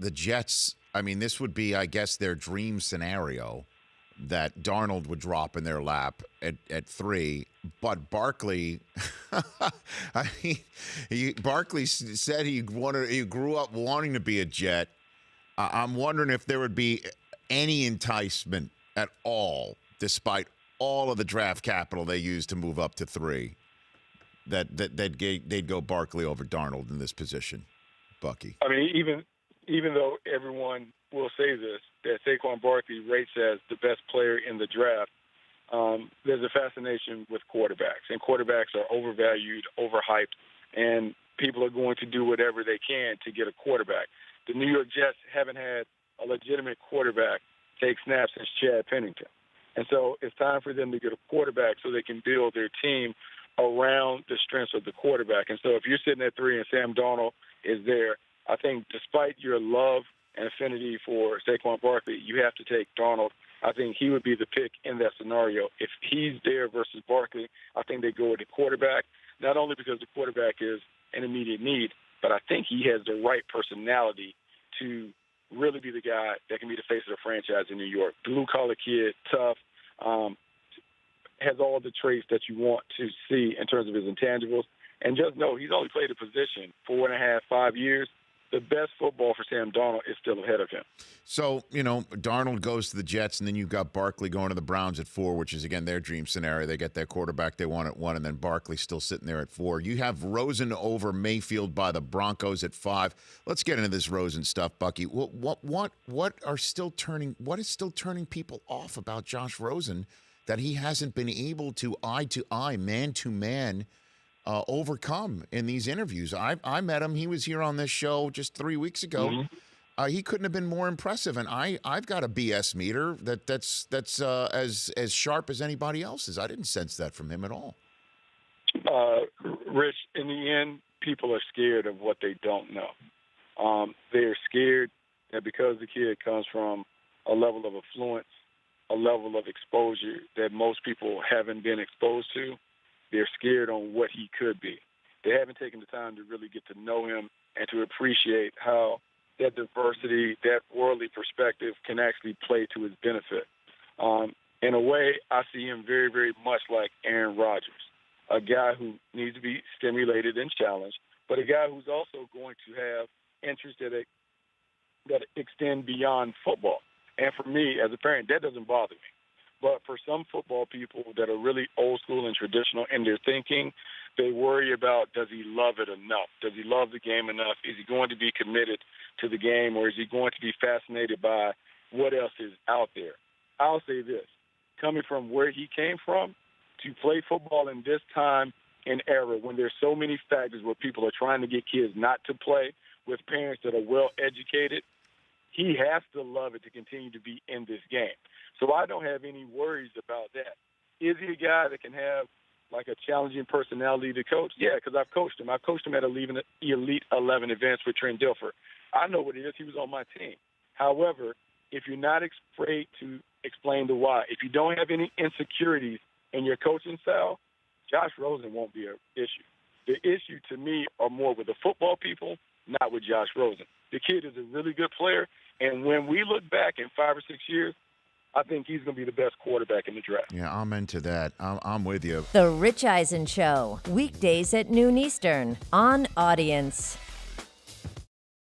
the Jets, I mean, this would be, I guess, their dream scenario that Darnold would drop in their lap at 3, but Barkley, I mean, Barkley said he grew up wanting to be a Jet. I'm wondering if there would be any enticement at all, despite all of the draft capital they used to move up to 3, that they'd go Barkley over Darnold in this position. Bucky. I mean, even though everyone will say this, that Saquon Barkley rates as the best player in the draft, there's a fascination with quarterbacks, and quarterbacks are overvalued, overhyped, and people are going to do whatever they can to get a quarterback. The New York Jets haven't had a legitimate quarterback take snaps since Chad Pennington. And so it's time for them to get a quarterback so they can build their team around the strengths of the quarterback. And so if you're sitting at 3 and Sam Darnold is there, I think despite your love and affinity for Saquon Barkley, you have to take Darnold. I think he would be the pick in that scenario. If he's there versus Barkley, I think they go with the quarterback, not only because the quarterback is an immediate need, but I think he has the right personality to really be the guy that can be the face of the franchise in New York. Blue-collar kid, tough, has all the traits that you want to see in terms of his intangibles. And just know he's only played a position 4.5, 5 years. The best football for Sam Darnold is still ahead of him. So, Darnold goes to the Jets, and then you've got Barkley going to the Browns at 4, which is, again, their dream scenario. They get their quarterback they want at 1, and then Barkley still sitting there at 4. You have Rosen over Mayfield by the Broncos at 5. Let's get into this Rosen stuff, Bucky. What is still turning people off about Josh Rosen that he hasn't been able to eye-to-eye, man-to-man overcome in these interviews? I met him. He was here on this show just 3 weeks ago. Mm-hmm. He couldn't have been more impressive. And I've got a BS meter that's as sharp as anybody else's. I didn't sense that from him at all. Rich, in the end, people are scared of what they don't know. They're scared that because the kid comes from a level of affluence, a level of exposure that most people haven't been exposed to, they're scared on what he could be. They haven't taken the time to really get to know him and to appreciate how that diversity, that worldly perspective can actually play to his benefit. In a way, I see him very, very much like Aaron Rodgers, a guy who needs to be stimulated and challenged, but a guy who's also going to have interests that extend beyond football. And for me, as a parent, that doesn't bother me. But for some football people that are really old school and traditional in their thinking, they worry about, does he love it enough? Does he love the game enough? Is he going to be committed to the game, or is he going to be fascinated by what else is out there? I'll say this. Coming from where he came from, to play football in this time and era when there's so many factors where people are trying to get kids not to play with parents that are well-educated, he has to love it to continue to be in this game. So I don't have any worries about that. Is he a guy that can have like a challenging personality to coach? Yeah, because I've coached him. I've coached him at Elite 11 events with Trent Dilfer. I know what it is. He was on my team. However, if you're not afraid to explain the why, if you don't have any insecurities in your coaching style, Josh Rosen won't be an issue. The issue to me are more with the football people, not with Josh Rosen. The kid is a really good player, and when we look back in 5 or 6 years, I think he's going to be the best quarterback in the draft. Yeah, I'm into that. I'm with you. The Rich Eisen Show, weekdays at noon Eastern on Audience.